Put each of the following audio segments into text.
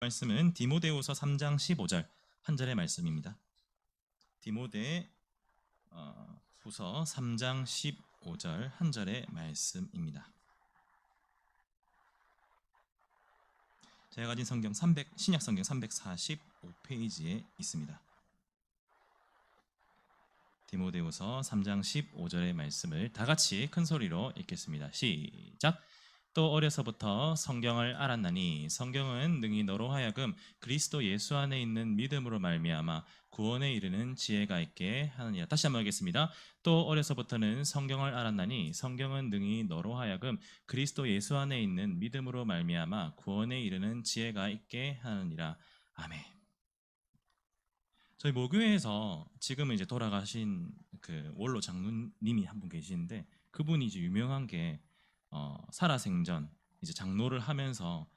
말씀은 디모데후서 3장 15절 한 절의 말씀입니다. 디모데후서 3장 15절 한 절의 말씀입니다. 제가 가진 성경 신약 성경 345페이지에 있습니다. 디모데후서 3장 15절의 말씀을 다 같이 큰 소리로 읽겠습니다. 시작. 또 어려서부터 성경을 알았나니 성경은 능히 너로 하여금 그리스도 예수 안에 있는 믿음으로 말미암아 구원에 이르는 지혜가 있게 하느니라. 다시 한번 하겠습니다. 또 어려서부터는 성경을 알았나니 성경은 능히 너로 하여금 그리스도 예수 안에 있는 믿음으로 말미암아 구원에 이르는 지혜가 있게 하느니라. 아멘. 저희 모교회에서 지금은 이제 돌아가신 그 원로 장로님이 한 분 계시는데, 그분이 이제 유명한 게 살아생전 이제 장로를 하면서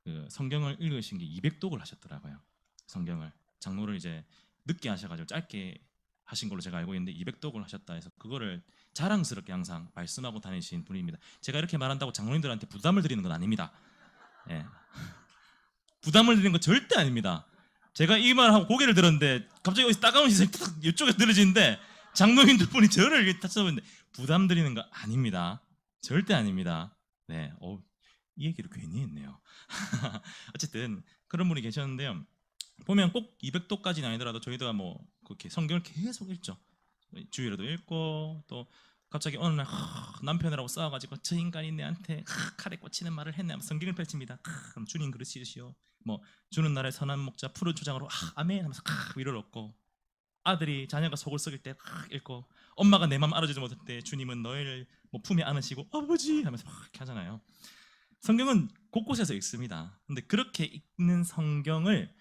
그 성경을 읽으신 게 200독을 하셨더라고요. 성경을 장로를 이제 늦게 하셔가지고 짧게 하신 걸로 제가 알고 있는데 200독을 하셨다 해서 그거를 자랑스럽게 항상 말씀하고 다니신 분입니다. 제가 이렇게 말한다고 장로님들한테 부담을 드리는 건 아닙니다. 예. 부담을 드리는 건 절대 아닙니다. 제가 이 말하고 고개를 들었는데 갑자기 여기서 따가운 시선이 탁 이쪽에서 들어지는데 장로님들 분이 저를 이렇게 딱 쳐다보는데 부담 드리는 거 아닙니다. 절대 아닙니다. 네, 이 얘기를 괜히 했네요. 어쨌든 그런 분이 계셨는데요. 보면 꼭 200도까지는 아니더라도 저희도 뭐 그렇게 성경을 계속 읽죠. 주일에도 읽고, 또 갑자기 어느 날 남편이라고 싸워가지고 저 인간이 내한테 칼에 꽂히는 말을 했네 하면서 성경을 펼칩니다. 그럼 주님 그러시듯이요. 뭐 주는 날의 선한 목자 푸른 초장으로 아멘 하면서 위로를 얻고, 아들이 자녀가 속을 썩일 때 읽고, 엄마가 내 마음 알아주지 못할 때 주님은 너희를 뭐 품에 안으시고 아버지 하면서 이렇게 하잖아요. 성경은 곳곳에서 읽습니다. 근데 그렇게 읽는 성경을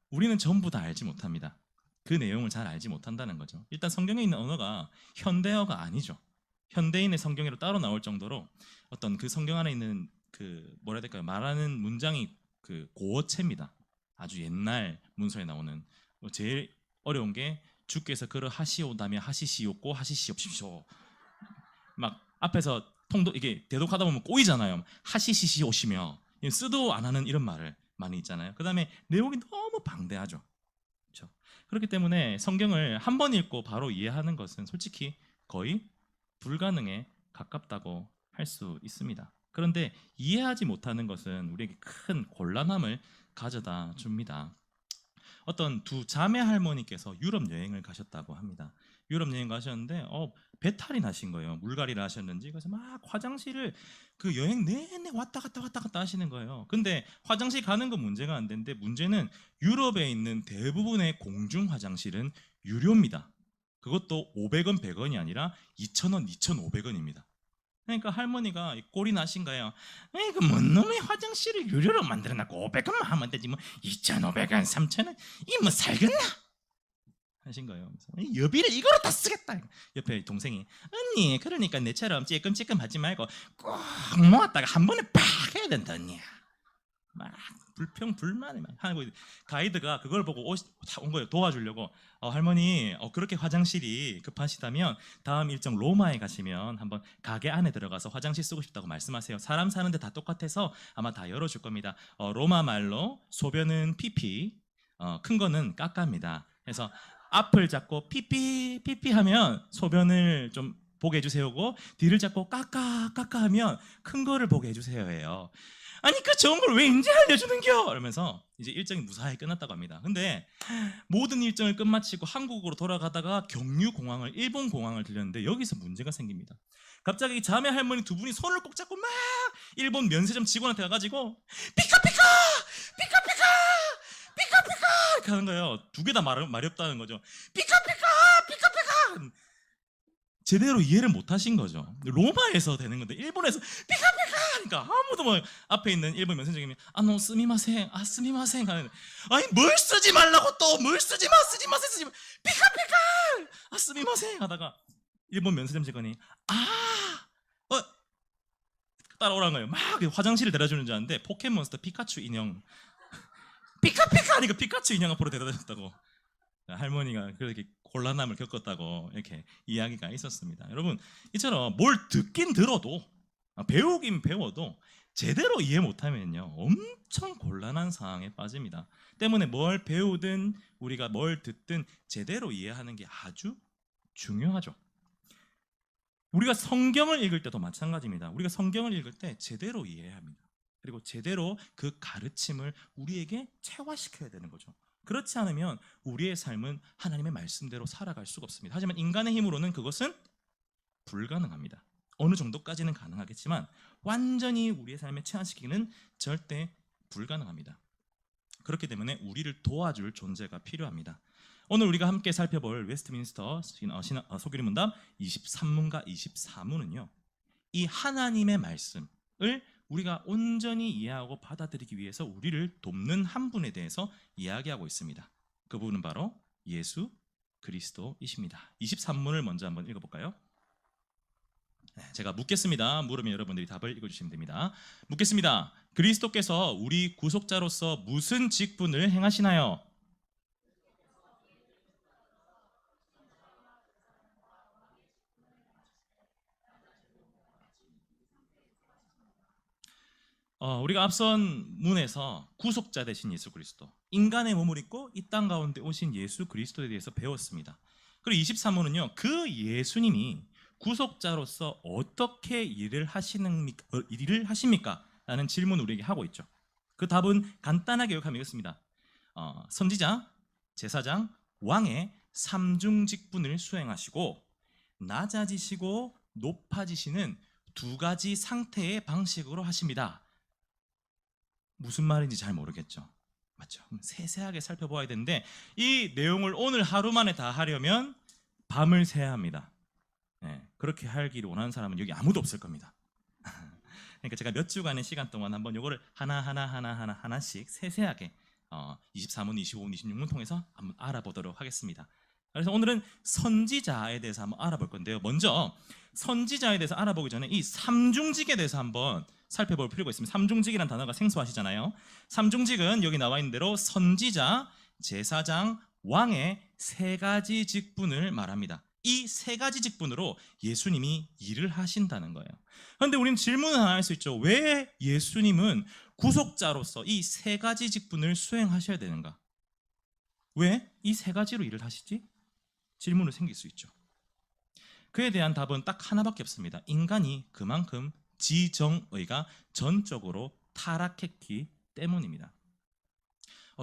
우리는 전부 다 알지 못합니다. 그 내용을 잘 알지 못한다는 거죠. 일단 성경에 있는 언어가 현대어가 아니죠. 현대인의 성경으로 따로 나올 정도로 어떤 그 성경 안에 있는 그 뭐라 해야 될까요? 말하는 문장이 그 고어체입니다. 아주 옛날 문서에 나오는. 제일 어려운 게 주께서 그러하시오다며 하시시옵고 하시시옵시오. 막 앞에서 통도 이게 대독하다 보면 꼬이잖아요. 하시시시오시며 쓰도 안 하는 이런 말을 많이 있잖아요. 그 다음에 내용이 너무 방대하죠. 그렇죠? 그렇기 때문에 성경을 한 번 읽고 바로 이해하는 것은 솔직히 거의 불가능에 가깝다고 할 수 있습니다. 그런데 이해하지 못하는 것은 우리에게 큰 곤란함을 가져다 줍니다. 어떤 두 자매 할머니께서 유럽 여행을 가셨다고 합니다. 유럽 여행 가셨는데 배탈이 나신 거예요. 물갈이를 하셨는지. 그래서 막 화장실을 그 여행 내내 왔다 갔다 하시는 거예요. 근데 화장실 가는 건 문제가 안 되는데, 문제는 유럽에 있는 대부분의 공중 화장실은 유료입니다. 그것도 500원, 100원이 아니라 2,000원, 2,500원입니다. 그러니까 할머니가 꼴이 나신 거예요. 그 뭔 놈의 화장실을 유료로 만들어놨고 500원만 하면 되지 뭐 2,500원, 3,000원 이 뭐 살겠나? 하신 거예요. 여비를 이거로 다 쓰겠다. 옆에 동생이 언니 그러니까 내처럼 찔끔찔끔 하지 말고 꼭 모았다가 한 번에 팍 해야 된다 언니. 막 불평불만이 막 하고, 가이드가 그걸 보고 온 거예요. 도와주려고. 할머니 그렇게 화장실이 급하시다면 다음 일정 로마에 가시면 한번 가게 안에 들어가서 화장실 쓰고 싶다고 말씀하세요. 사람 사는데 다 똑같아서 아마 다 열어줄 겁니다. 로마 말로 소변은 피피, 큰 거는 까까입니다. 그래서 앞을 잡고 피피 피피 하면 소변을 좀 보게 해주세요고, 뒤를 잡고 까까 까까 하면 큰 거를 보게 해주세요예요. 아니 그 좋은 걸 왜 이제 알려주는겨? 이러면서 이제 일정이 무사히 끝났다고 합니다. 근데 모든 일정을 끝마치고 한국으로 돌아가다가 경유공항을, 일본 공항을 들렸는데 여기서 문제가 생깁니다. 갑자기 자매 할머니 두 분이 손을 꼭 잡고 막 일본 면세점 직원한테 가가지고 피카피카 피카피카 피카피카 이렇게 하는 거예요. 두 개 다 말이 없다는 거죠. 피카피카 피카피카. 제대로 이해를 못 하신 거죠. 로마에서 되는 건데 일본에서 피카피카 하니까 아무도 뭐 앞에 있는 일본 면세점이 노 스미마셍 스미마셍 하는데, 아니 뭘 쓰지 말라고, 또 뭘 쓰지 마 피카피카 스미마셍 하다가 일본 면세점 직원이 따라오라는 거예요. 막 화장실을 데려주는 줄 알았는데 포켓몬스터 피카츄 인형 피카피카 하니까 피카츄 인형 앞으로 데려다 줬다고. 할머니가 그렇게 곤란함을 겪었다고 이렇게 이야기가 있었습니다. 여러분, 이처럼 뭘 듣긴 들어도, 배우긴 배워도 제대로 이해 못하면요 엄청 곤란한 상황에 빠집니다. 때문에 뭘 배우든 우리가 뭘 듣든 제대로 이해하는 게 아주 중요하죠. 우리가 성경을 읽을 때도 마찬가지입니다. 우리가 성경을 읽을 때 제대로 이해해야 합니다. 그리고 제대로 그 가르침을 우리에게 체화시켜야 되는 거죠. 그렇지 않으면 우리의 삶은 하나님의 말씀대로 살아갈 수가 없습니다. 하지만 인간의 힘으로는 그것은 불가능합니다. 어느 정도까지는 가능하겠지만 완전히 우리의 삶에 체화시키기는 절대 불가능합니다. 그렇기 때문에 우리를 도와줄 존재가 필요합니다. 오늘 우리가 함께 살펴볼 웨스트민스터 소규리 문답 23문과 24문은요 이 하나님의 말씀을 우리가 온전히 이해하고 받아들이기 위해서 우리를 돕는 한 분에 대해서 이야기하고 있습니다. 그분은 바로 예수 그리스도이십니다. 23문을 먼저 한번 읽어볼까요? 제가 묻겠습니다. 물으면 여러분들이 답을 읽어주시면 됩니다. 묻겠습니다. 그리스도께서 우리 구속자로서 무슨 직분을 행하시나요? 우리가 앞선 문에서 구속자 되신 예수 그리스도, 인간의 몸을 입고 이 땅 가운데 오신 예수 그리스도에 대해서 배웠습니다. 그리고 23문은요 그 예수님이 구속자로서 어떻게 일을 하십니까? 라는 질문을 우리에게 하고 있죠. 그 답은 간단하게 요약하면 이렇습니다. 선지자, 제사장, 왕의 삼중 직분을 수행하시고 낮아지시고 높아지시는 두 가지 상태의 방식으로 하십니다. 무슨 말인지 잘 모르겠죠. 맞죠? 세세하게 살펴봐야 되는데 이 내용을 오늘 하루 만에 다 하려면 밤을 새야 합니다. 그렇게 하기를 원하는 사람은 여기 아무도 없을 겁니다. 그러니까 제가 몇 주간의 시간 동안 한번 요거를 하나씩 세세하게 23문, 25문, 26문 통해서 한번 알아보도록 하겠습니다. 그래서 오늘은 선지자에 대해서 한번 알아볼 건데요. 먼저 선지자에 대해서 알아보기 전에 이 삼중직에 대해서 한번 살펴볼 필요가 있습니다. 삼중직이라는 단어가 생소하시잖아요. 삼중직은 여기 나와 있는 대로 선지자, 제사장, 왕의 세 가지 직분을 말합니다. 이 세 가지 직분으로 예수님이 일을 하신다는 거예요. 그런데 우리는 질문을 하나 할 수 있죠. 왜 예수님은 구속자로서 이 세 가지 직분을 수행하셔야 되는가? 왜 이 세 가지로 일을 하시지? 질문이 생길 수 있죠. 그에 대한 답은 딱 하나밖에 없습니다. 인간이 그만큼 지정의가 전적으로 타락했기 때문입니다.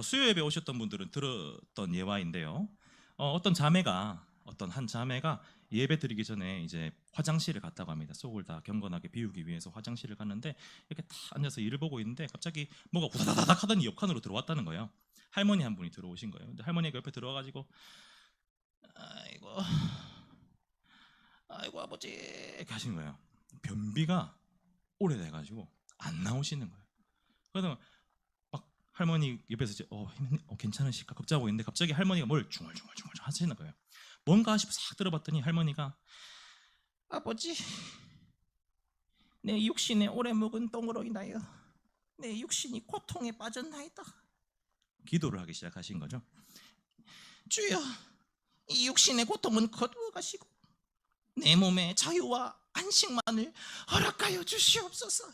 수요 예배 오셨던 분들은 들었던 예화인데요. 어떤 한 자매가 예배 드리기 전에 이제 화장실을 갔다고 합니다. 속을 다 경건하게 비우기 위해서 화장실을 갔는데 이렇게 딱 앉아서 일을 보고 있는데 갑자기 뭐가 후다다닥 하더니 옆칸으로 들어왔다는 거예요. 할머니 한 분이 들어오신 거예요. 근데 할머니가 옆에 들어와가지고 아이고 아버지 이렇게 하시는 거예요. 변비가 오래돼가지고 안 나오시는 거예요. 그러다 막 할머니 옆에서 이제 괜찮으실까 걱정하고 있는데 갑자기 할머니가 뭘 중얼중얼 하시는 거예요. 뭔가 싶어 싹 들어봤더니 할머니가 아버지 내 육신에 오래 묵은 똥으로 인하여 내 육신이 고통에 빠졌나이다. 기도를 하기 시작하신 거죠. 주여 이 육신의 고통은 거두어 가시고 내 몸의 자유와 안식만을 허락하여 주시옵소서.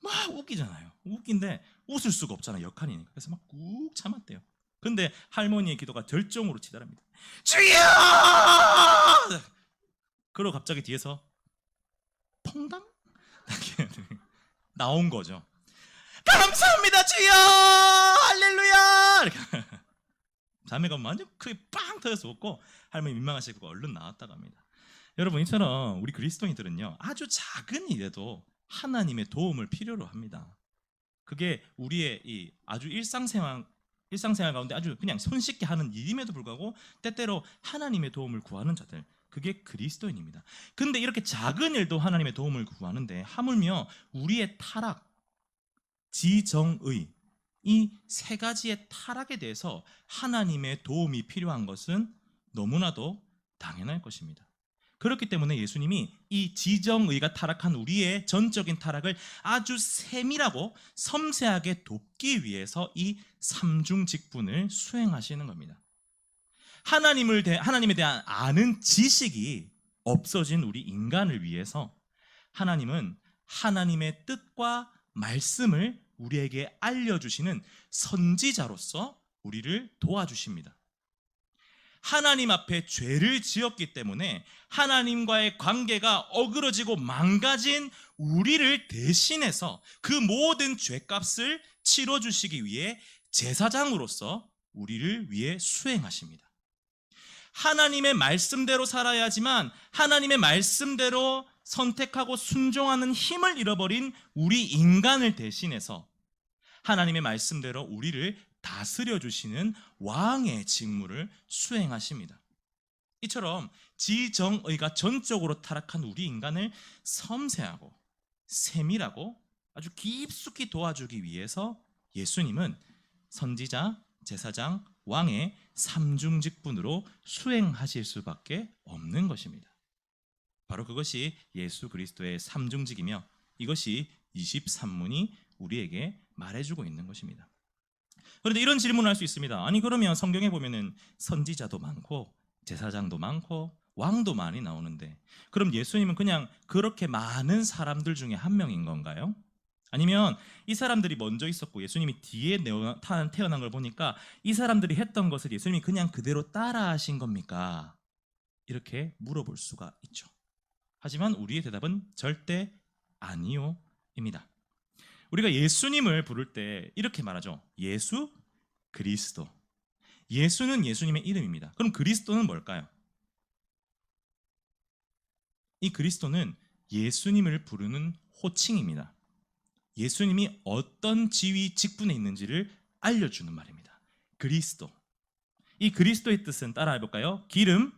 막 웃기잖아요. 웃긴데 웃을 수가 없잖아요. 역한이니까. 그래서 막 꾹 참았대요. 근데 할머니의 기도가 절정으로 치달합니다. 주여! 그러고 갑자기 뒤에서 퐁당 나온 거죠. 감사합니다 주여! 할렐루야! 자매가 완전 크게 빵 터져서 웃고 할머니 민망하시고 얼른 나왔다고 합니다. 여러분 이처럼 우리 그리스도인들은요 아주 작은 일에도 하나님의 도움을 필요로 합니다. 그게 우리의 이 아주 일상생활 가운데 아주 그냥 손쉽게 하는 일임에도 불구하고 때때로 하나님의 도움을 구하는 자들, 그게 그리스도인입니다. 근데 이렇게 작은 일도 하나님의 도움을 구하는데 하물며 우리의 타락, 지정의 이 세 가지의 타락에 대해서 하나님의 도움이 필요한 것은 너무나도 당연할 것입니다. 그렇기 때문에 예수님이 이 지정의가 타락한 우리의 전적인 타락을 아주 세밀하고 섬세하게 돕기 위해서 이 삼중 직분을 수행하시는 겁니다. 하나님에 대한 아는 지식이 없어진 우리 인간을 위해서 하나님은 하나님의 뜻과 말씀을 우리에게 알려주시는 선지자로서 우리를 도와주십니다. 하나님 앞에 죄를 지었기 때문에 하나님과의 관계가 어그러지고 망가진 우리를 대신해서 그 모든 죄값을 치러주시기 위해 제사장으로서 우리를 위해 수행하십니다. 하나님의 말씀대로 살아야지만 하나님의 말씀대로 선택하고 순종하는 힘을 잃어버린 우리 인간을 대신해서 하나님의 말씀대로 우리를 다스려 주시는 왕의 직무를 수행하십니다. 이처럼 지정의가 전적으로 타락한 우리 인간을 섬세하고 세밀하고 아주 깊숙이 도와주기 위해서 예수님은 선지자, 제사장, 왕의 삼중 직분으로 수행하실 수밖에 없는 것입니다. 바로 그것이 예수 그리스도의 삼중직이며 이것이 23문이 우리에게 말해주고 있는 것입니다. 그런데 이런 질문을 할 수 있습니다. 아니 그러면 성경에 보면은 선지자도 많고 제사장도 많고 왕도 많이 나오는데 그럼 예수님은 그냥 그렇게 많은 사람들 중에 한 명인 건가요? 아니면 이 사람들이 먼저 있었고 예수님이 뒤에 태어난 걸 보니까 이 사람들이 했던 것을 예수님이 그냥 그대로 따라 하신 겁니까? 이렇게 물어볼 수가 있죠. 하지만 우리의 대답은 절대 아니요입니다. 우리가 예수님을 부를 때 이렇게 말하죠. 예수 그리스도. 예수는 예수님의 이름입니다. 그럼 그리스도는 뭘까요? 이 그리스도는 예수님을 부르는 호칭입니다. 예수님이 어떤 지위 직분에 있는지를 알려주는 말입니다. 그리스도. 이 그리스도의 뜻은 따라 해볼까요? 기름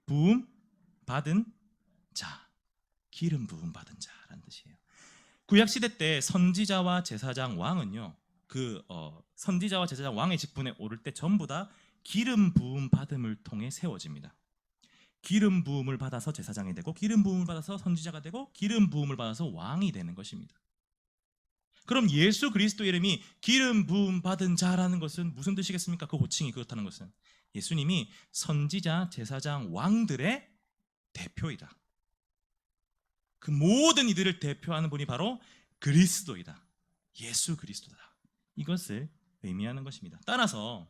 부음 받은 자. 기름 부음 받은 자라는 뜻이에요. 구약시대 때 선지자와 제사장 왕은요, 선지자와 제사장 왕의 직분에 오를 때 전부 다 기름 부음 받음을 통해 세워집니다. 기름 부음을 받아서 제사장이 되고 기름 부음을 받아서 선지자가 되고 기름 부음을 받아서 왕이 되는 것입니다. 그럼 예수 그리스도 이름이 기름 부음 받은 자라는 것은 무슨 뜻이겠습니까? 그 호칭이 그렇다는 것은 예수님이 선지자, 제사장, 왕들의 대표이다. 그 모든 이들을 대표하는 분이 바로 그리스도이다. 예수 그리스도다. 이것을 의미하는 것입니다. 따라서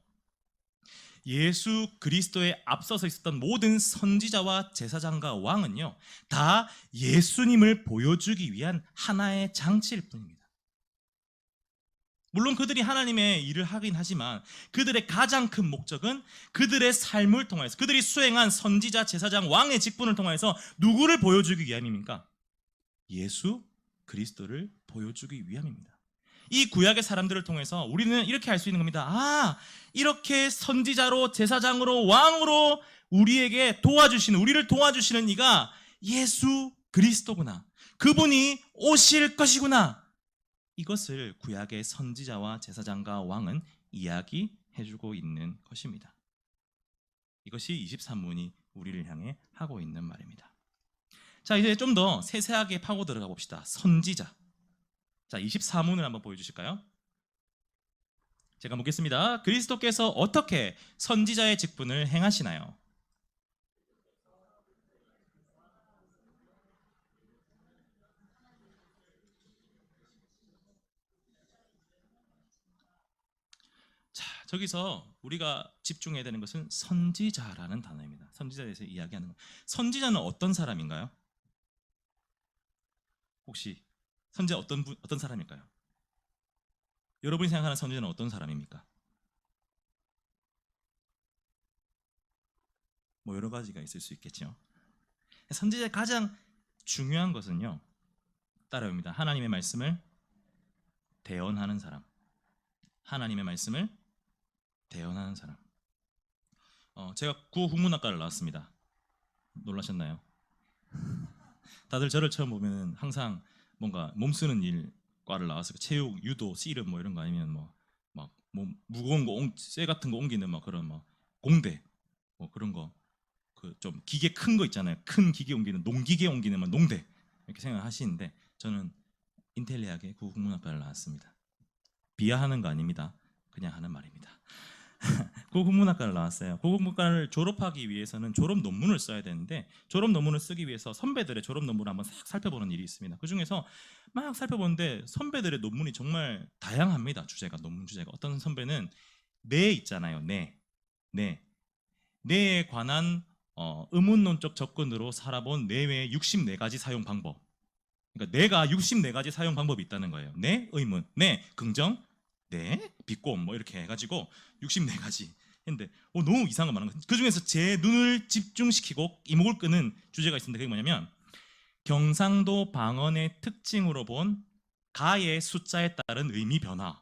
예수 그리스도에 앞서서 있었던 모든 선지자와 제사장과 왕은요, 다 예수님을 보여주기 위한 하나의 장치일 뿐입니다. 물론 그들이 하나님의 일을 하긴 하지만 그들의 가장 큰 목적은 그들의 삶을 통해서 그들이 수행한 선지자, 제사장, 왕의 직분을 통해서 누구를 보여주기 위함입니까? 예수 그리스도를 보여주기 위함입니다. 이 구약의 사람들을 통해서 우리는 이렇게 알 수 있는 겁니다. 아, 이렇게 선지자로 제사장으로 왕으로 우리에게 우리를 도와주시는 이가 예수 그리스도구나. 그분이 오실 것이구나. 이것을 구약의 선지자와 제사장과 왕은 이야기해주고 있는 것입니다. 이것이 23문이 우리를 향해 하고 있는 말입니다. 자, 이제 좀 더 세세하게 파고 들어가 봅시다. 선지자. 자, 24문을 한번 보여주실까요? 제가 묻겠습니다. 그리스도께서 어떻게 선지자의 직분을 행하시나요? 자, 저기서 우리가 집중해야 되는 것은 선지자라는 단어입니다. 선지자에 대해서 이야기하는 것. 선지자는 어떤 사람인가요? 혹시 선지자 어떤 사람일까요? 여러분이 생각하는 선지자는 어떤 사람입니까? 뭐 여러 가지가 있을 수 있겠죠. 선지자의 가장 중요한 것은요, 따라옵니다. 하나님의 말씀을 대언하는 사람. 하나님의 말씀을 대언하는 사람. 제가 국문학과를 나왔습니다. 놀라셨나요? 다들 저를 처음 보면 항상 뭔가 몸 쓰는 일 과를 나와서 체육, 유도, 씨름 뭐 이런 거 아니면 막 무거운 거, 쇠 같은 거 옮기는 막 그런 공대 뭐 그런 거, 그 좀 기계 큰 거 있잖아요. 큰 기계 옮기는 농기계 옮기는 막 농대 이렇게 생각하시는데 저는 인텔리아계 국문학과를 나왔습니다. 비하하는 거 아닙니다. 그냥 하는 말입니다. 고국문학과를 나왔어요. 고국문학과를 졸업하기 위해서는 졸업 논문을 써야 되는데 졸업 논문을 쓰기 위해서 선배들의 졸업 논문을 한번 싹 살펴보는 일이 있습니다. 그 중에서 막 살펴보는데 선배들의 논문이 정말 다양합니다. 주제가, 논문 주제가. 어떤 선배는 뇌 있잖아요. 뇌에 관한 의문론적 접근으로 살아본 뇌의 64가지 사용 방법. 그러니까 뇌가 64가지 사용 방법이 있다는 거예요. 뇌, 의문, 뇌, 긍정, 뇌, 비꼼 뭐 이렇게 해가지고 64가지 했는데 너무 이상한 거 많은 거예요. 그 중에서 제 눈을 집중시키고 이목을 끄는 주제가 있습니다. 그게 뭐냐면 경상도 방언의 특징으로 본 가의 숫자에 따른 의미 변화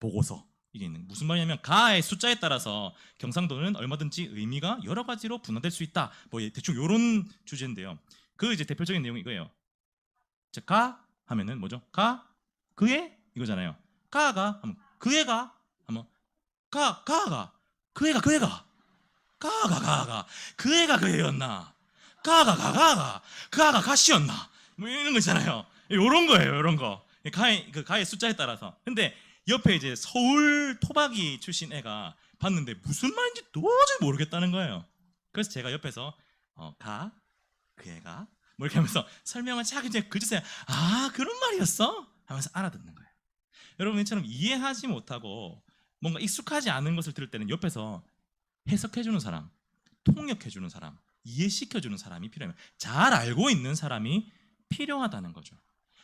보고서. 이게 있는 무슨 말이냐면 가의 숫자에 따라서 경상도는 얼마든지 의미가 여러 가지로 분화될 수 있다. 뭐 대충 이런 주제인데요. 그 이제 대표적인 내용이 이거예요. 자, 가 하면은 뭐죠? 가 그의 이거잖아요. 가가 하면 그애가 하면 가가 그애가 가가 그애가 그애였나? 가가 가시였나? 뭐 이런 거 있잖아요. 이런 거예요. 이런 거. 가의 숫자에 따라서. 근데 옆에 이제 서울 토박이 출신 애가 봤는데 무슨 말인지 도저히 모르겠다는 거예요. 그래서 제가 옆에서 그 애가 뭐 이렇게 하면서 설명을 쫙 이제 그주세요. 아, 그런 말이었어? 하면서 알아듣는 거예요. 여러분, 이처럼 이해하지 못하고 뭔가 익숙하지 않은 것을 들을 때는 옆에서 해석해주는 사람, 통역해주는 사람, 이해시켜주는 사람이 필요해요. 잘 알고 있는 사람이 필요하다는 거죠.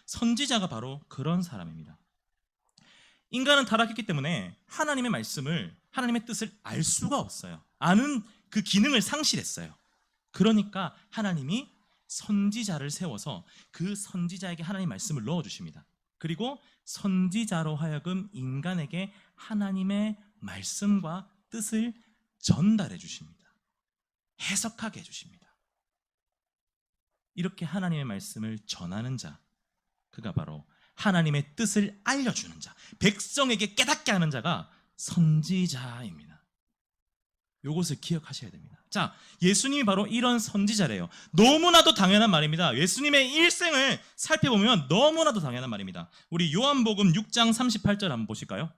선지자가 바로 그런 사람입니다. 인간은 타락했기 때문에 하나님의 말씀을, 하나님의 뜻을 알 수가 없어요. 아는 그 기능을 상실했어요. 그러니까 하나님이 선지자를 세워서 그 선지자에게 하나님의 말씀을 넣어주십니다. 그리고 선지자로 하여금 인간에게 하나님의 말씀과 뜻을 전달해 주십니다. 해석하게 해주십니다. 이렇게 하나님의 말씀을 전하는 자, 그가 바로 하나님의 뜻을 알려주는 자, 백성에게 깨닫게 하는 자가 선지자입니다. 이것을 기억하셔야 됩니다. 자, 예수님이 바로 이런 선지자래요. 너무나도 당연한 말입니다. 예수님의 일생을 살펴보면 너무나도 당연한 말입니다. 우리 요한복음 6장 38절 한번 보실까요?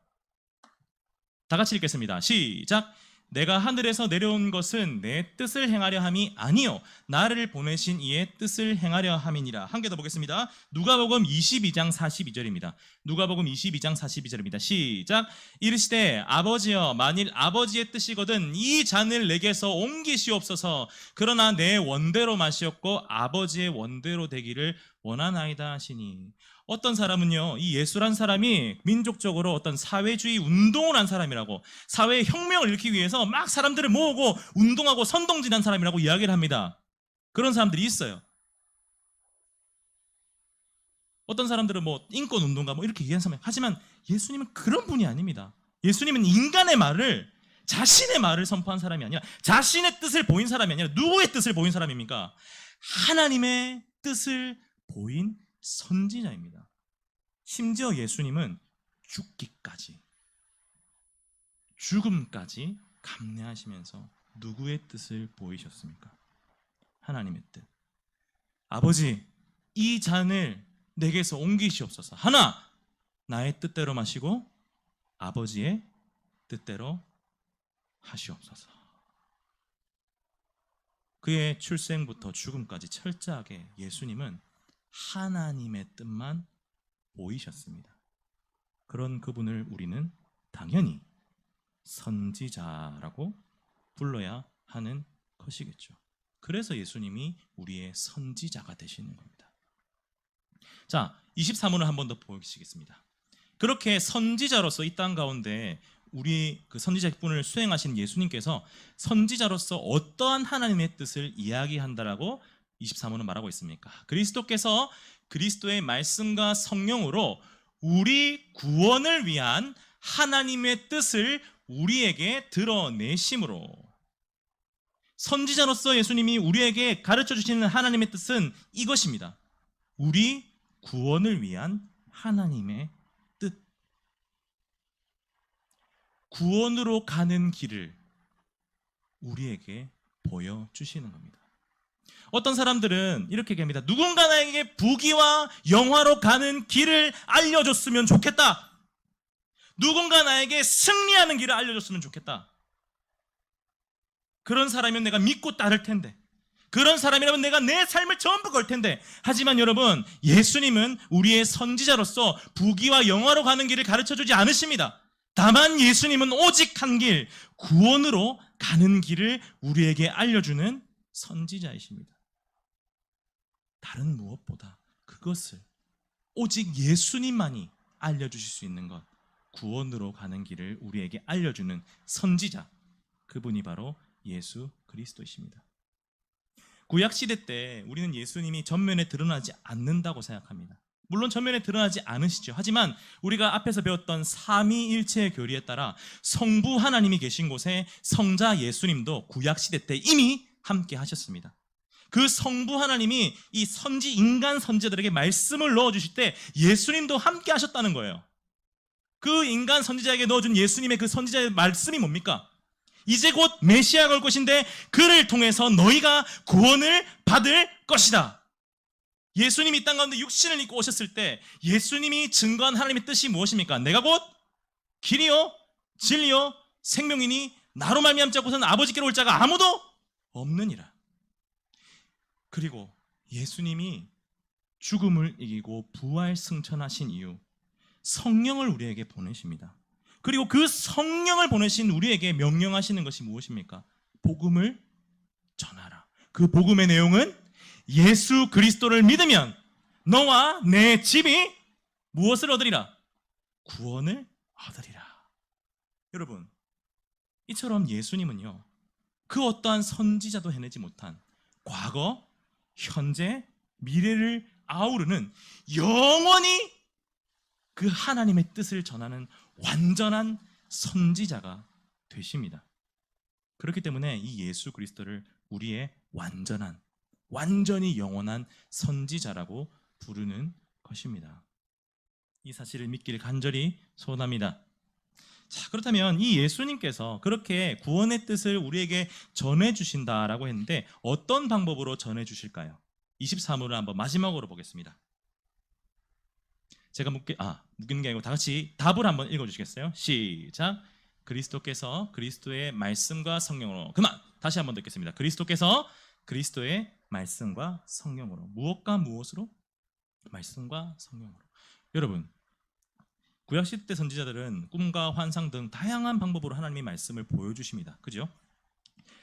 다 같이 읽겠습니다. 시작. 내가 하늘에서 내려온 것은 내 뜻을 행하려 함이 아니요 나를 보내신 이의 뜻을 행하려 함이니라. 한 개 더 보겠습니다. 누가복음 22장 42절입니다. 누가복음 22장 42절입니다. 시작. 이르시되 아버지여 만일 아버지의 뜻이거든 이 잔을 내게서 옮기시옵소서. 그러나 내 원대로 마시옵고 아버지의 원대로 되기를 원하나이다 하시니. 어떤 사람은요, 이 예수란 사람이 민족적으로 어떤 사회주의 운동을 한 사람이라고, 사회의 혁명을 일으키기 위해서 막 사람들을 모으고 운동하고 선동질한 사람이라고 이야기를 합니다. 그런 사람들이 있어요. 어떤 사람들은 뭐 인권 운동가 뭐 이렇게 얘기하는 사람. 하지만 예수님은 그런 분이 아닙니다. 예수님은 인간의 말을, 자신의 말을 선포한 사람이 아니라, 자신의 뜻을 보인 사람이 아니라 누구의 뜻을 보인 사람입니까? 하나님의 뜻을 보인 선지자입니다. 심지어 예수님은 죽음까지 감내하시면서 누구의 뜻을 보이셨습니까? 하나님의 뜻. 아버지, 이 잔을 내게서 옮기시옵소서. 하나, 나의 뜻대로 마시고 아버지의 뜻대로 하시옵소서. 그의 출생부터 죽음까지 철저하게 예수님은 하나님의 뜻만 보이셨습니다. 그런 그분을 우리는 당연히 선지자라고 불러야 하는 것이겠죠. 그래서 예수님이 우리의 선지자가 되시는 겁니다. 자, 23절을 한 번 더 보시겠습니다. 그렇게 선지자로서 이 땅 가운데 우리 그 선지자분을 수행하신 예수님께서 선지자로서 어떠한 하나님의 뜻을 이야기한다라고 23절은 말하고 있습니까? 그리스도께서 그리스도의 말씀과 성령으로 우리 구원을 위한 하나님의 뜻을 우리에게 드러내심으로. 선지자로서 예수님이 우리에게 가르쳐 주시는 하나님의 뜻은 이것입니다. 우리 구원을 위한 하나님의 뜻. 구원으로 가는 길을 우리에게 보여주시는 겁니다. 어떤 사람들은 이렇게 얘기합니다. 누군가 나에게 부귀와 영화로 가는 길을 알려줬으면 좋겠다. 누군가 나에게 승리하는 길을 알려줬으면 좋겠다. 그런 사람이면 내가 믿고 따를 텐데, 그런 사람이라면 내가 내 삶을 전부 걸 텐데. 하지만 여러분, 예수님은 우리의 선지자로서 부귀와 영화로 가는 길을 가르쳐주지 않으십니다. 다만 예수님은 오직 한 길, 구원으로 가는 길을 우리에게 알려주는 선지자이십니다. 다른 무엇보다 그것을 오직 예수님만이 알려주실 수 있는 것, 구원으로 가는 길을 우리에게 알려주는 선지자, 그분이 바로 예수 그리스도이십니다. 구약시대 때 우리는 예수님이 전면에 드러나지 않는다고 생각합니다. 물론 전면에 드러나지 않으시죠. 하지만 우리가 앞에서 배웠던 삼위일체의 교리에 따라 성부 하나님이 계신 곳에 성자 예수님도 구약시대 때 이미 함께 하셨습니다. 그 성부 하나님이 이 인간 선지자들에게 말씀을 넣어주실 때 예수님도 함께 하셨다는 거예요. 그 인간 선지자에게 넣어준 예수님의 그 선지자의 말씀이 뭡니까? 이제 곧 메시아가 올 것인데 그를 통해서 너희가 구원을 받을 것이다. 예수님이 이 땅 가운데 육신을 입고 오셨을 때 예수님이 증거한 하나님의 뜻이 무엇입니까? 내가 곧 길이요 진리요 생명이니 나로 말미암지 않고서는 아버지께로 올 자가 아무도 없느니라. 그리고 예수님이 죽음을 이기고 부활 승천하신 이유, 성령을 우리에게 보내십니다. 그리고 그 성령을 보내신 우리에게 명령하시는 것이 무엇입니까? 복음을 전하라. 그 복음의 내용은 예수 그리스도를 믿으면 너와 내 집이 무엇을 얻으리라? 구원을 얻으리라. 여러분, 이처럼 예수님은요, 그 어떠한 선지자도 해내지 못한 과거, 현재, 미래를 아우르는 영원히 그 하나님의 뜻을 전하는 완전한 선지자가 되십니다. 그렇기 때문에 이 예수 그리스도를 우리의 완전히 영원한 선지자라고 부르는 것입니다. 이 사실을 믿기를 간절히 소원합니다. 자, 그렇다면 이 예수님께서 그렇게 구원의 뜻을 우리에게 전해주신다라고 했는데 어떤 방법으로 전해주실까요? 23절을 한번 마지막으로 보겠습니다. 제가 묻기는 게 아니고 다 같이 답을 한번 읽어주시겠어요? 시작. 그리스도께서 그리스도의 말씀과 성령으로, 다시 한번 듣겠습니다. 그리스도께서 그리스도의 말씀과 성령으로. 무엇과 무엇으로? 말씀과 성령으로. 여러분, 구약시대 선지자들은 꿈과 환상 등 다양한 방법으로 하나님의 말씀을 보여주십니다. 그죠?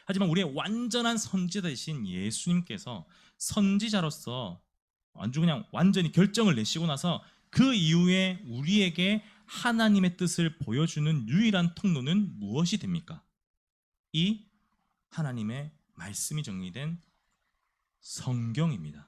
하지만 우리의 완전한 선지자 되신 예수님께서 선지자로서 아주 그냥 완전히 결정을 내시고 나서 그 이후에 우리에게 하나님의 뜻을 보여주는 유일한 통로는 무엇이 됩니까? 이 하나님의 말씀이 정리된 성경입니다.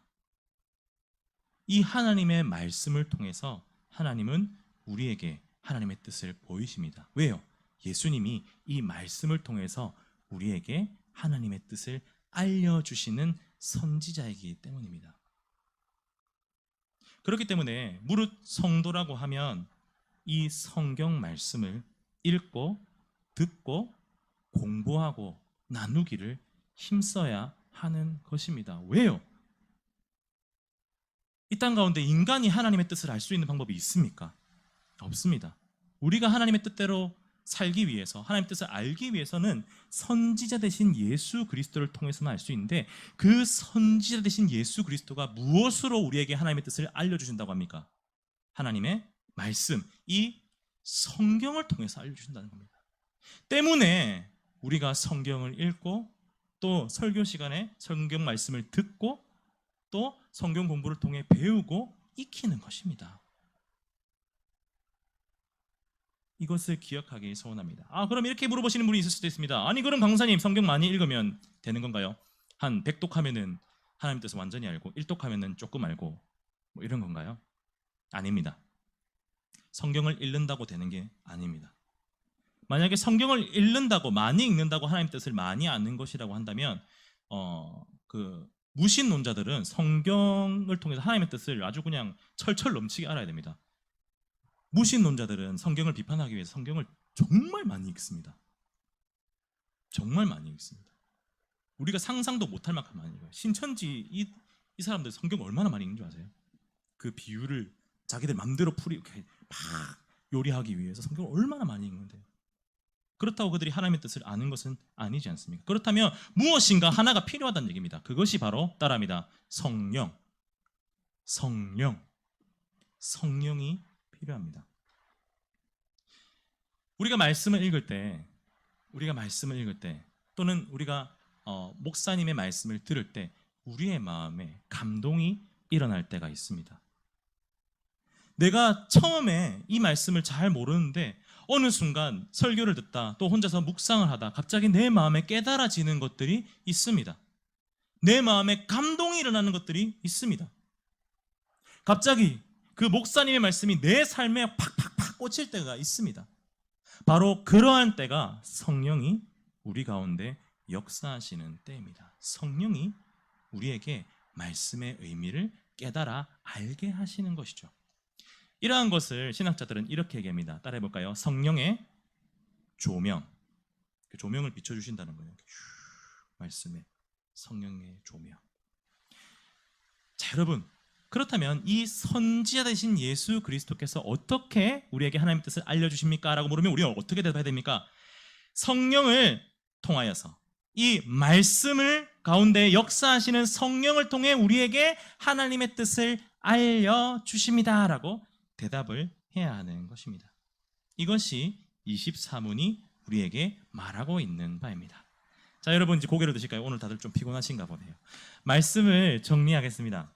이 하나님의 말씀을 통해서 하나님은 우리에게 하나님의 뜻을 보이십니다. 왜요? 예수님이 이 말씀을 통해서 우리에게 하나님의 뜻을 알려주시는 선지자이기 때문입니다. 그렇기 때문에 무릇 성도라고 하면 이 성경 말씀을 읽고 듣고 공부하고 나누기를 힘써야 하는 것입니다. 왜요? 이 땅 가운데 인간이 하나님의 뜻을 알 수 있는 방법이 있습니까? 없습니다. 우리가 하나님의 뜻대로 살기 위해서, 하나님의 뜻을 알기 위해서는 선지자 되신 예수 그리스도를 통해서만 알 수 있는데 그 선지자 되신 예수 그리스도가 무엇으로 우리에게 하나님의 뜻을 알려주신다고 합니까? 하나님의 말씀, 이 성경을 통해서 알려주신다는 겁니다. 때문에 우리가 성경을 읽고 또 설교 시간에 성경 말씀을 듣고 또 성경 공부를 통해 배우고 익히는 것입니다. 이것을 기억하기 소원합니다. 그럼 이렇게 물어보시는 분이 있을 수도 있습니다. 아니 그럼 강사님 성경 많이 읽으면 되는 건가요? 한 100독 하면은 하나님 뜻을 완전히 알고 1독 하면은 조금 알고 뭐 이런 건가요? 아닙니다. 성경을 읽는다고 되는 게 아닙니다. 만약에 성경을 읽는다고, 많이 읽는다고 하나님 뜻을 많이 아는 것이라고 한다면 그 무신론자들은 성경을 통해서 하나님의 뜻을 아주 그냥 철철 넘치게 알아야 됩니다. 무신론자들은 성경을 비판하기 위해서 성경을 정말 많이 읽습니다. 정말 많이 읽습니다. 우리가 상상도 못할 만큼 많이 읽어요. 신천지 이 사람들 성경 얼마나 많이 읽는 줄 아세요? 그 비유를 자기들 맘대로 이렇게 막 요리하기 위해서 성경을 얼마나 많이 읽는데요. 그렇다고 그들이 하나님의 뜻을 아는 것은 아니지 않습니까? 그렇다면 무엇인가 하나가 필요하다는 얘기입니다. 그것이 바로 따라합니다. 성령이 필요합니다. 우리가 말씀을 읽을 때 또는 우리가 목사님의 말씀을 들을 때 우리의 마음에 감동이 일어날 때가 있습니다. 내가 처음에 이 말씀을 잘 모르는데 어느 순간 설교를 듣다 또 혼자서 묵상을 하다 갑자기 내 마음에 깨달아지는 것들이 있습니다. 내 마음에 감동이 일어나는 것들이 있습니다. 갑자기 그 목사님의 말씀이 내 삶에 팍팍팍 꽂힐 때가 있습니다. 바로 그러한 때가 성령이 우리 가운데 역사하시는 때입니다. 성령이 우리에게 말씀의 의미를 깨달아 알게 하시는 것이죠. 이러한 것을 신학자들은 이렇게 얘기합니다. 따라해볼까요? 성령의 조명. 그 조명을 비춰주신다는 거예요. 말씀에 성령의 조명. 자, 여러분, 그렇다면 이 선지자 되신 예수 그리스도께서 어떻게 우리에게 하나님의 뜻을 알려주십니까? 라고 물으면 우리가 어떻게 대답해야 됩니까? 성령을 통하여서 이 말씀을 가운데 역사하시는 성령을 통해 우리에게 하나님의 뜻을 알려주십니다 라고 대답을 해야 하는 것입니다. 이것이 24문이 우리에게 말하고 있는 바입니다. 자, 여러분 이제 고개를 드실까요? 오늘 다들 좀 피곤하신가 보네요. 말씀을 정리하겠습니다.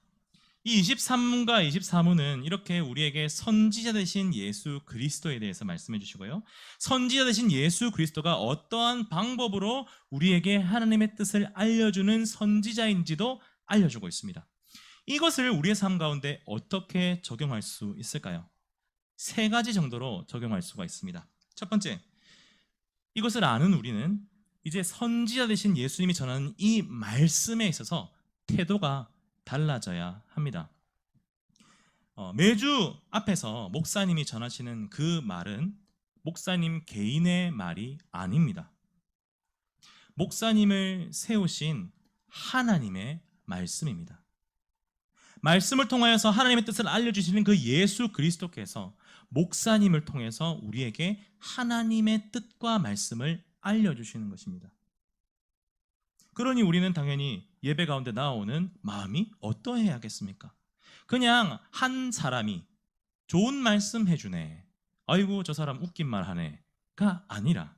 이 23문과 24문은 이렇게 우리에게 선지자 되신 예수 그리스도에 대해서 말씀해 주시고요. 선지자 되신 예수 그리스도가 어떠한 방법으로 우리에게 하나님의 뜻을 알려주는 선지자인지도 알려주고 있습니다. 이것을 우리의 삶 가운데 어떻게 적용할 수 있을까요? 세 가지 정도로 적용할 수가 있습니다. 첫 번째, 이것을 아는 우리는 이제 선지자 되신 예수님이 전하는 이 말씀에 있어서 태도가 달라져야 합니다. 매주 앞에서 목사님이 전하시는 그 말은 목사님 개인의 말이 아닙니다. 목사님을 세우신 하나님의 말씀입니다. 말씀을 통하여서 하나님의 뜻을 알려주시는 그 예수 그리스도께서 목사님을 통해서 우리에게 하나님의 뜻과 말씀을 알려주시는 것입니다. 그러니 우리는 당연히 예배 가운데 나오는 마음이 어떠해야겠습니까? 그냥 한 사람이 좋은 말씀 해주네, 아이고 저 사람 웃긴 말 하네가 아니라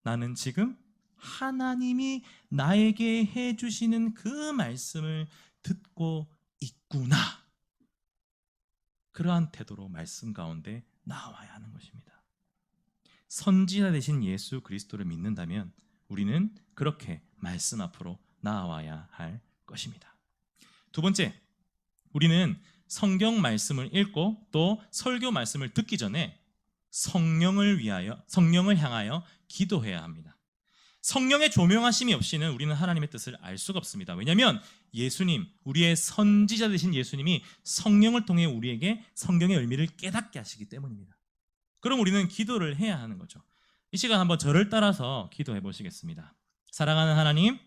나는 지금 하나님이 나에게 해주시는 그 말씀을 듣고 있구나, 그러한 태도로 말씀 가운데 나와야 하는 것입니다. 선지자 되신 예수 그리스도를 믿는다면 우리는 그렇게 말씀 앞으로 나와야 할 것입니다. 두 번째, 우리는 성경 말씀을 읽고 또 설교 말씀을 듣기 전에 성령을 향하여 기도해야 합니다. 성령의 조명하심이 없이는 우리는 하나님의 뜻을 알 수가 없습니다. 왜냐하면 예수님, 우리의 선지자 되신 예수님이 성령을 통해 우리에게 성경의 의미를 깨닫게 하시기 때문입니다. 그럼 우리는 기도를 해야 하는 거죠. 이 시간 한번 저를 따라서 기도해 보시겠습니다. 사랑하는 하나님,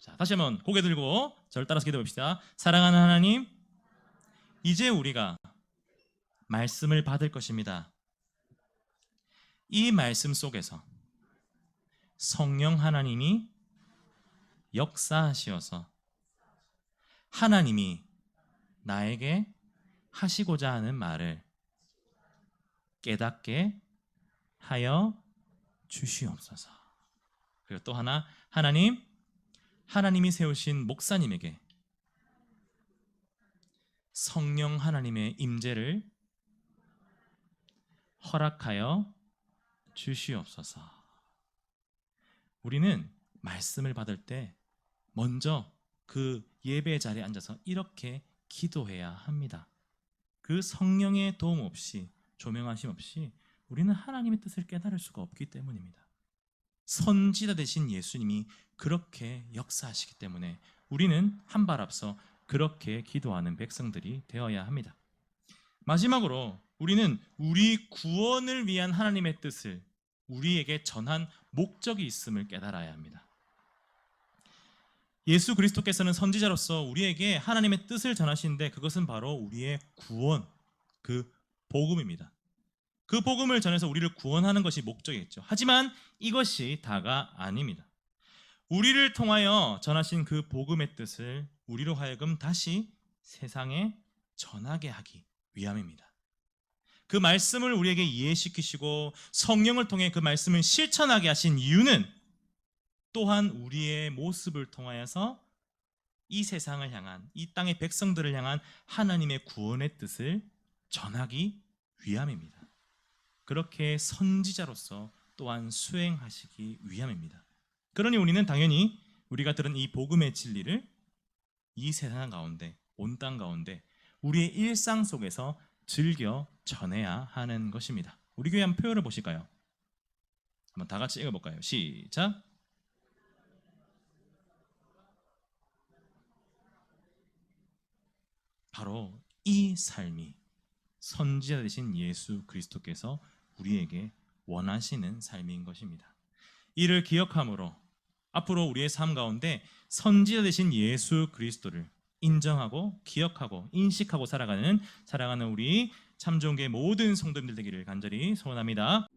자, 다시 한번 고개 들고 저를 따라서 기도해 봅시다. 사랑하는 하나님, 이제 우리가 말씀을 받을 것입니다. 이 말씀 속에서 성령 하나님이 역사하시어서 하나님이 나에게 하시고자 하는 말을 깨닫게 하여 주시옵소서. 그리고 또 하나, 하나님이 세우신 목사님에게 성령 하나님의 임재를 허락하여 주시옵소서. 우리는 말씀을 받을 때 먼저 그 예배 자리에 앉아서 이렇게 기도해야 합니다. 그 성령의 도움 없이, 조명하심 없이 우리는 하나님의 뜻을 깨달을 수가 없기 때문입니다. 선지자 되신 예수님이 그렇게 역사하시기 때문에 우리는 한 발 앞서 그렇게 기도하는 백성들이 되어야 합니다. 마지막으로 우리는 우리 구원을 위한 하나님의 뜻을 우리에게 전한 목적이 있음을 깨달아야 합니다. 예수 그리스도께서는 선지자로서 우리에게 하나님의 뜻을 전하시는데 그것은 바로 우리의 구원, 그 복음입니다. 그 복음을 전해서 우리를 구원하는 것이 목적이겠죠. 하지만 이것이 다가 아닙니다. 우리를 통하여 전하신 그 복음의 뜻을 우리로 하여금 다시 세상에 전하게 하기 위함입니다. 그 말씀을 우리에게 이해시키시고 성령을 통해 그 말씀을 실천하게 하신 이유는 또한 우리의 모습을 통하여서 이 세상을 향한, 이 땅의 백성들을 향한 하나님의 구원의 뜻을 전하기 위함입니다. 그렇게 선지자로서 또한 수행하시기 위함입니다. 그러니 우리는 당연히 우리가 들은 이 복음의 진리를 이 세상 가운데, 온 땅 가운데 우리의 일상 속에서 즐겨 전해야 하는 것입니다. 우리 교회 한번 표현을 보실까요? 한번 다 같이 읽어볼까요? 시작. 바로 이 삶이 선지자 되신 예수 그리스도께서 우리에게 원하시는 삶인 것입니다. 이를 기억함으로 앞으로 우리의 삶 가운데 선지자 되신 예수 그리스도를 인정하고 기억하고 인식하고 살아가는 우리 참좋은교회 모든 성도님들 되기를 간절히 소원합니다.